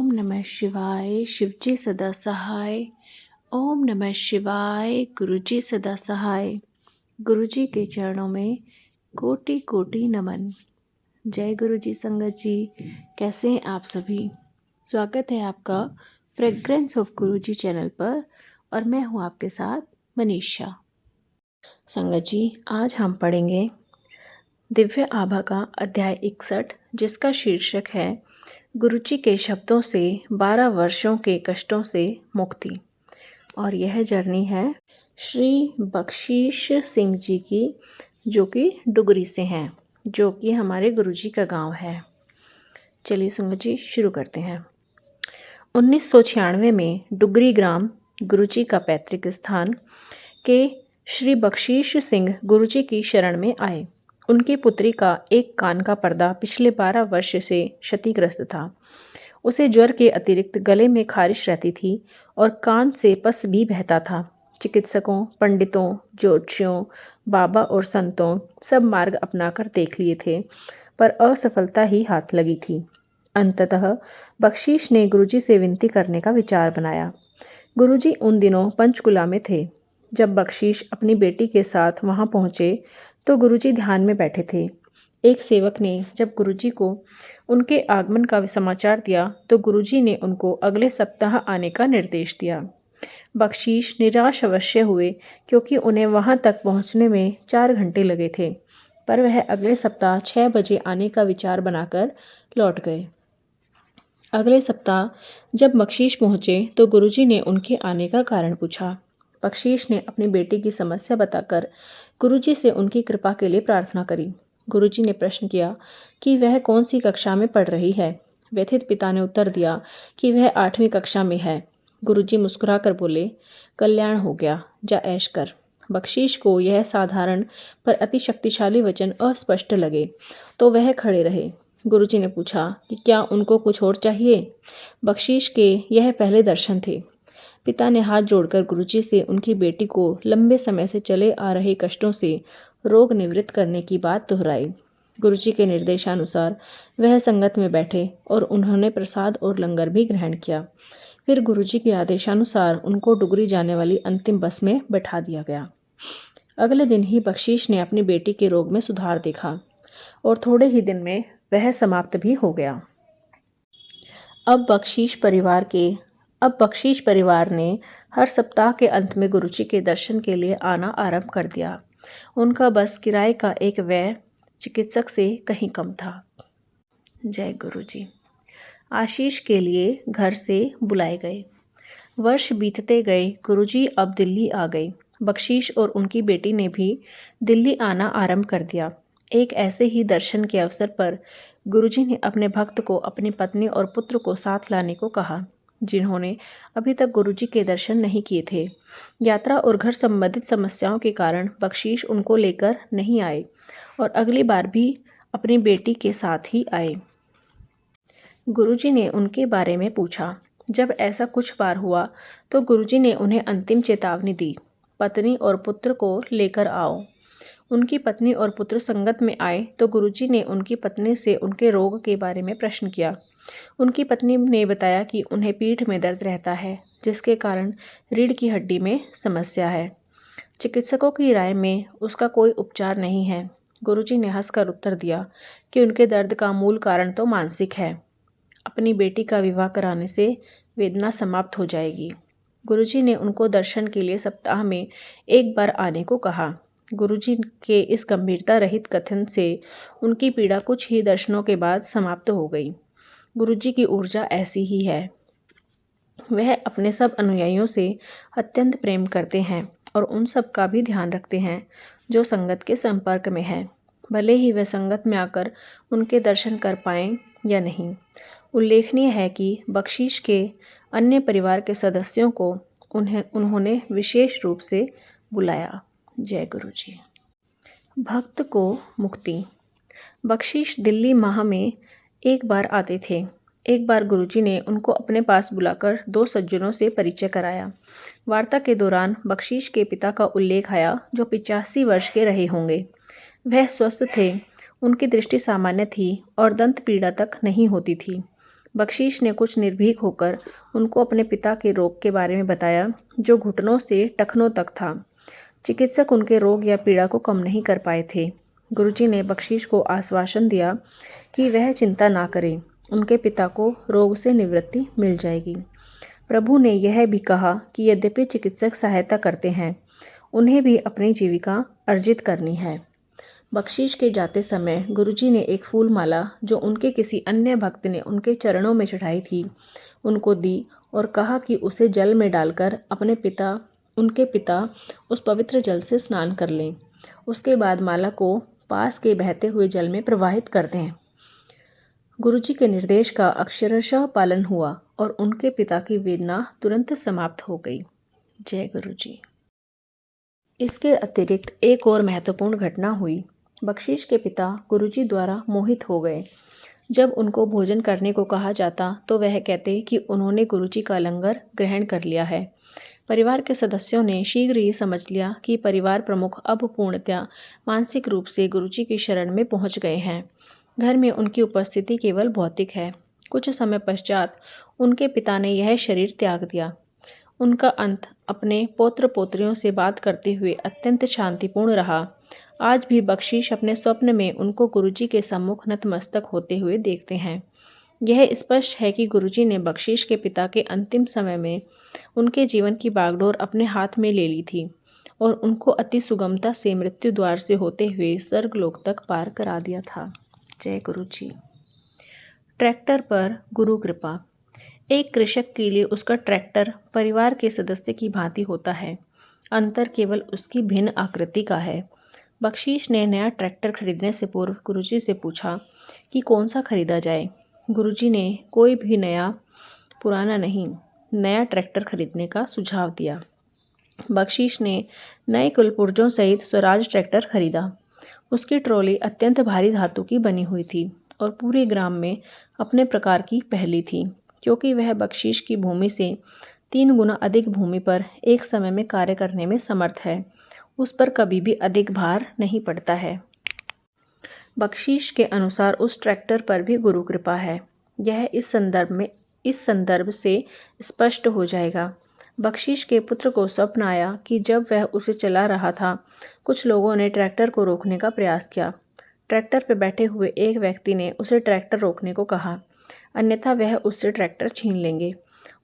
ओम नमः शिवाय। शिवजी सदा सहाय। ओम नमः शिवाय। गुरुजी सदा सहाय। गुरुजी के चरणों में कोटि कोटि नमन। जय गुरुजी संगत जी। कैसे हैं आप सभी? स्वागत है आपका फ्रेग्रेंस ऑफ गुरुजी चैनल पर और मैं हूं आपके साथ मनीषा। संगत जी, आज हम पढ़ेंगे दिव्य आभा का अध्याय 61, जिसका शीर्षक है गुरुजी के शब्दों से 12 वर्षों के कष्टों से मुक्ति। और यह जर्नी है श्री बख्शीश सिंह जी की, जो कि डुगरी से हैं, जो कि हमारे गुरुजी का गांव है। चलिए संगत जी शुरू करते हैं। 1996 में डुगरी ग्राम गुरुजी का पैतृक स्थान के श्री बख्शीश सिंह गुरुजी की शरण में आए। उनकी पुत्री का एक कान का पर्दा पिछले 12 वर्ष से क्षतिग्रस्त था। उसे ज्वर के अतिरिक्त गले में खारिश रहती थी और कान से पस भी बहता था। चिकित्सकों, पंडितों, ज्योतिषियों, बाबा और संतों सब मार्ग अपनाकर देख लिए थे, पर असफलता ही हाथ लगी थी। अंततः बख्शीश ने गुरुजी से विनती करने का विचार बनाया। गुरुजी उन दिनों पंचकुला में थे। जब बख्शीश अपनी बेटी के साथ वहां पहुंचे तो गुरुजी ध्यान में बैठे थे। एक सेवक ने जब गुरुजी को उनके आगमन का समाचार दिया तो गुरुजी ने उनको अगले सप्ताह आने का निर्देश दिया। बख्शीश निराश अवश्य हुए, क्योंकि उन्हें वहां तक पहुंचने में 4 घंटे लगे थे, पर वह अगले सप्ताह 6 बजे आने का विचार बनाकर लौट गए। अगले सप्ताह जब बख्शीश पहुंचे तो गुरुजी ने उनके आने का कारण पूछा। बख्शीश ने अपनी बेटी की समस्या बताकर गुरुजी से उनकी कृपा के लिए प्रार्थना करी। गुरुजी ने प्रश्न किया कि वह कौन सी कक्षा में पढ़ रही है। व्यथित पिता ने उत्तर दिया कि वह 8वीं कक्षा में है। गुरुजी मुस्कुराकर बोले, कल्याण हो गया, जा ऐश कर। बख्शीश को यह साधारण पर अति शक्तिशाली वचन अस्पष्ट लगे तो वह खड़े रहे। गुरुजी ने पूछा कि क्या उनको कुछ और चाहिए। बख्शीश के यह पहले दर्शन थे। पिता ने हाथ जोड़कर गुरुजी से उनकी बेटी को लंबे समय से चले आ रहे कष्टों से रोग निवृत्त करने की बात दोहराई। गुरुजी के निर्देशानुसार वह संगत में बैठे और उन्होंने प्रसाद और लंगर भी ग्रहण किया। फिर गुरुजी के आदेशानुसार उनको डुगरी जाने वाली अंतिम बस में बैठा दिया गया। अगले दिन ही बख्शीश ने अपनी बेटी के रोग में सुधार देखा और थोड़े ही दिन में वह समाप्त भी हो गया। अब बख्शीश परिवार ने हर सप्ताह के अंत में गुरुजी के दर्शन के लिए आना आरंभ कर दिया। उनका बस किराए का एक व्यय चिकित्सक से कहीं कम था। जय गुरुजी। आशीष के लिए घर से बुलाए गए। वर्ष बीतते गए। गुरुजी अब दिल्ली आ गए। बख्शीश और उनकी बेटी ने भी दिल्ली आना आरंभ कर दिया। एक ऐसे ही दर्शन के अवसर पर गुरुजी ने अपने भक्त को अपनी पत्नी और पुत्र को साथ लाने को कहा, जिन्होंने अभी तक गुरुजी के दर्शन नहीं किए थे। यात्रा और घर संबंधित समस्याओं के कारण बख्शीश उनको लेकर नहीं आए और अगली बार भी अपनी बेटी के साथ ही आए। गुरुजी ने उनके बारे में पूछा। जब ऐसा कुछ बार हुआ तो गुरुजी ने उन्हें अंतिम चेतावनी दी, पत्नी और पुत्र को लेकर आओ। उनकी पत्नी और पुत्र संगत में आए तो गुरुजी ने उनकी पत्नी से उनके रोग के बारे में प्रश्न किया। उनकी पत्नी ने बताया कि उन्हें पीठ में दर्द रहता है, जिसके कारण रीढ़ की हड्डी में समस्या है। चिकित्सकों की राय में उसका कोई उपचार नहीं है। गुरुजी ने हंसकर उत्तर दिया कि उनके दर्द का मूल कारण तो मानसिक है। अपनी बेटी का विवाह कराने से वेदना समाप्त हो जाएगी। गुरुजी ने उनको दर्शन के लिए सप्ताह में एक बार आने को कहा। गुरुजी के इस गंभीरता रहित कथन से उनकी पीड़ा कुछ ही दर्शनों के बाद समाप्त हो गई। गुरुजी की ऊर्जा ऐसी ही है। वह अपने सब अनुयायियों से अत्यंत प्रेम करते हैं और उन सब का भी ध्यान रखते हैं जो संगत के संपर्क में है, भले ही वह संगत में आकर उनके दर्शन कर पाएं या नहीं। उल्लेखनीय है कि बख्शीश के अन्य परिवार के सदस्यों को उन्होंने विशेष रूप से बुलाया। जय गुरुजी। भक्त को मुक्ति। बख्शीश दिल्ली माह में एक बार आते थे। एक बार गुरुजी ने उनको अपने पास बुलाकर 2 सज्जनों से परिचय कराया। वार्ता के दौरान बख्शीश के पिता का उल्लेख आया, जो 85 वर्ष के रहे होंगे। वह स्वस्थ थे, उनकी दृष्टि सामान्य थी और दंत पीड़ा तक नहीं होती थी। बख्शीश ने कुछ निर्भीक होकर उनको अपने पिता के रोग के बारे में बताया, जो घुटनों से टखनों तक था। चिकित्सक उनके रोग या पीड़ा को कम नहीं कर पाए थे। गुरुजी ने बख्शीश को आश्वासन दिया कि वह चिंता ना करे, उनके पिता को रोग से निवृत्ति मिल जाएगी। प्रभु ने यह भी कहा कि यद्यपि चिकित्सक सहायता करते हैं, उन्हें भी अपनी जीविका अर्जित करनी है। बख्शीश के जाते समय गुरुजी ने एक फूल माला, जो उनके किसी अन्य भक्त ने उनके चरणों में चढ़ाई थी, उनको दी और कहा कि उसे जल में डालकर उनके पिता उस पवित्र जल से स्नान कर लें। उसके बाद माला को पास के बहते हुए जल में प्रवाहित कर दें। गुरुजी के निर्देश का अक्षरशः पालन हुआ और उनके पिता की वेदना तुरंत समाप्त हो गई। जय गुरुजी। इसके अतिरिक्त एक और महत्वपूर्ण घटना हुई। बख्शीश के पिता गुरुजी द्वारा मोहित हो गए। जब उनको भोजन करने को कहा जाता तो वह कहते कि उन्होंने गुरुजी का लंगर ग्रहण कर लिया है। परिवार के सदस्यों ने शीघ्र ही समझ लिया कि परिवार प्रमुख अब पूर्णतया मानसिक रूप से गुरुजी की शरण में पहुंच गए हैं। घर में उनकी उपस्थिति केवल भौतिक है। कुछ समय पश्चात उनके पिता ने यह शरीर त्याग दिया। उनका अंत अपने पौत्र पोत्रियों से बात करते हुए अत्यंत शांतिपूर्ण रहा। आज भी बख्शीश अपने स्वप्न में उनको गुरुजी के सम्मुख नतमस्तक होते हुए देखते हैं। यह स्पष्ट है कि गुरुजी ने बख्शीश के पिता के अंतिम समय में उनके जीवन की बागडोर अपने हाथ में ले ली थी और उनको अति सुगमता से मृत्यु द्वार से होते हुए स्वर्गलोक तक पार करा दिया था। जय गुरुजी। ट्रैक्टर पर गुरु कृपा। एक कृषक के लिए उसका ट्रैक्टर परिवार के सदस्य की भांति होता है। अंतर केवल उसकी भिन्न आकृति का है। बख्शीश ने नया ट्रैक्टर खरीदने से पूर्व गुरुजी से पूछा कि कौन सा खरीदा जाए। गुरुजी ने कोई भी नया पुराना नहीं, नया ट्रैक्टर खरीदने का सुझाव दिया। बख्शीश ने नए कुलपुर्जों सहित स्वराज ट्रैक्टर खरीदा। उसकी ट्रॉली अत्यंत भारी धातु की बनी हुई थी और पूरे ग्राम में अपने प्रकार की पहली थी, क्योंकि वह बख्शीश की भूमि से 3 गुना अधिक भूमि पर एक समय में कार्य करने में समर्थ है। उस पर कभी भी अधिक भार नहीं पड़ता है। बख्शीश के अनुसार उस ट्रैक्टर पर भी गुरु कृपा है। यह इस संदर्भ से स्पष्ट हो जाएगा। बख्शीश के पुत्र को स्वप्न आया कि जब वह उसे चला रहा था, कुछ लोगों ने ट्रैक्टर को रोकने का प्रयास किया। ट्रैक्टर पर बैठे हुए एक व्यक्ति ने उसे ट्रैक्टर रोकने को कहा, अन्यथा वह उससे ट्रैक्टर छीन लेंगे।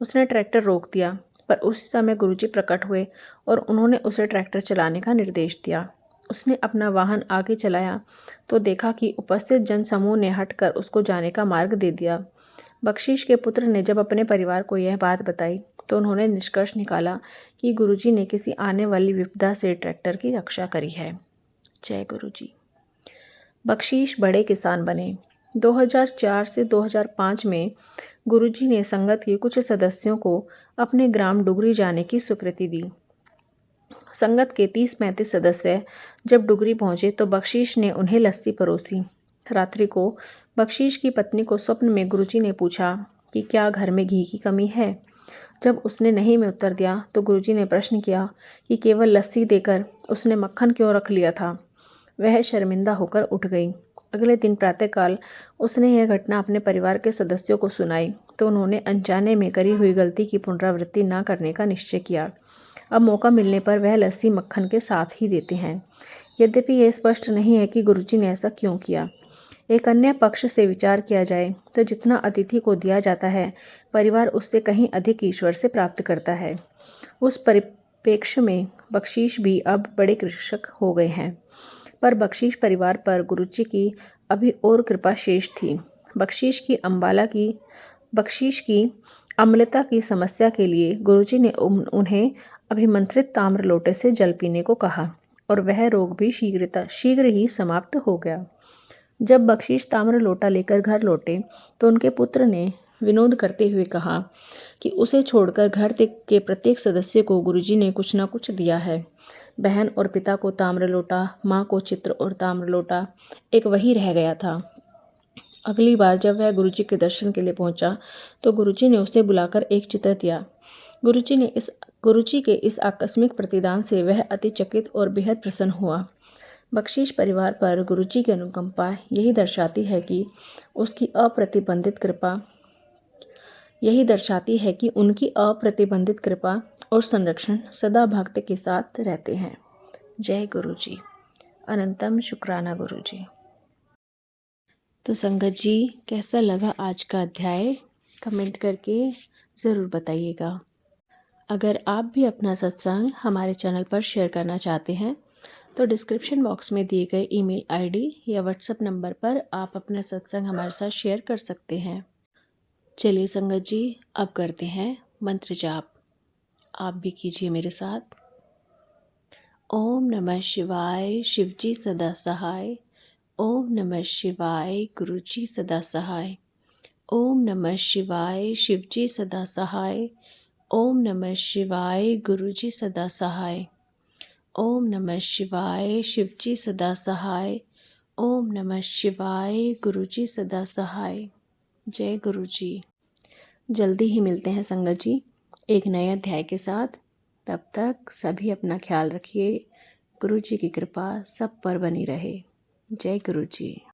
उसने ट्रैक्टर रोक दिया, पर उसी समय गुरुजी प्रकट हुए और उन्होंने उसे ट्रैक्टर चलाने का निर्देश दिया। उसने अपना वाहन आगे चलाया तो देखा कि उपस्थित जनसमूह ने हटकर उसको जाने का मार्ग दे दिया। बख्शीश के पुत्र ने जब अपने परिवार को यह बात बताई तो उन्होंने निष्कर्ष निकाला कि गुरुजी ने किसी आने वाली विपदा से ट्रैक्टर की रक्षा करी है। जय गुरुजी। बख्शीश बड़े किसान बने। 2004 से 2005 में गुरुजी ने संगत के कुछ सदस्यों को अपने ग्राम डुगरी जाने की स्वीकृति दी। संगत के 30-35 सदस्य जब डुगरी पहुंचे तो बख्शीश ने उन्हें लस्सी परोसी। रात्रि को बख्शीश की पत्नी को स्वप्न में गुरुजी ने पूछा कि क्या घर में घी की कमी है। जब उसने नहीं में उत्तर दिया तो गुरुजी ने प्रश्न किया कि केवल लस्सी देकर उसने मक्खन क्यों रख लिया था। वह शर्मिंदा होकर उठ गई। अगले दिन प्रातःकाल उसने यह घटना अपने परिवार के सदस्यों को सुनाई तो उन्होंने अनजाने में करी हुई गलती की पुनरावृत्ति न करने का निश्चय किया। अब मौका मिलने पर वह लस्सी मक्खन के साथ ही देते हैं। यद्यपि यह स्पष्ट नहीं है कि गुरुजी ने ऐसा क्यों किया। एक अन्य पक्ष से विचार किया जाए तो जितना अतिथि को दिया जाता है, परिवार उससे कहीं अधिक ईश्वर से प्राप्त करता है। उस परिप्रेक्ष्य में बख्शीश भी अब बड़े कृषक हो गए हैं, पर बख्शीश परिवार पर गुरुजी की अभी और कृपा शेष थी। बख्शीश की अम्लता की समस्या के लिए गुरुजी ने उन्हें अभिमंत्रित ताम्र लोटे से जल पीने को कहा और वह रोग भी शीघ्र ही समाप्त हो गया। जब बख्शीश ताम्र लोटा लेकर घर लौटे तो उनके पुत्र ने विनोद करते हुए कहा कि उसे छोड़कर घर के प्रत्येक सदस्य को गुरुजी ने कुछ न कुछ दिया है। बहन और पिता को ताम्र लोटा, माँ को चित्र और ताम्र लोटा, एक वही रह गया था। अगली बार जब वह गुरुजी के दर्शन के लिए पहुंचा तो गुरुजी ने उसे बुलाकर एक चित्र दिया। गुरुजी के इस आकस्मिक प्रतिदान से वह अति चकित और बेहद प्रसन्न हुआ। बख्शीश परिवार पर गुरुजी की अनुकंपा यही दर्शाती है कि उसकी अप्रतिबंधित कृपा यही दर्शाती है कि उनकी अप्रतिबंधित कृपा और संरक्षण सदा भक्त के साथ रहते हैं। जय गुरु जी। अनंतम शुक्राना गुरु जी। तो संगत जी, कैसा लगा आज का अध्याय? कमेंट करके ज़रूर बताइएगा। अगर आप भी अपना सत्संग हमारे चैनल पर शेयर करना चाहते हैं तो डिस्क्रिप्शन बॉक्स में दिए गए ईमेल आईडी या व्हाट्सएप नंबर पर आप अपना सत्संग हमारे साथ शेयर कर सकते हैं। चलिए संगत जी, अब करते हैं मंत्र जाप। आप भी कीजिए मेरे साथ। ओम नमः शिवाय, शिवजी सदा सहाय। ओम नमः शिवाय, गुरुजी सदा सहाय। ओम नमः शिवाय, शिवजी सदा सहाय। ओम नमः शिवाय, गुरुजी सदा सहाय। ओम नमः शिवाय, शिवजी सदा सहाय। ओम नमः शिवाय, गुरुजी सदा सहाय। जय गुरु जी। जल्दी ही मिलते हैं संगत जी एक नए अध्याय के साथ। तब तक सभी अपना ख्याल रखिए। गुरु जी की कृपा सब पर बनी रहे। जय गुरु जी।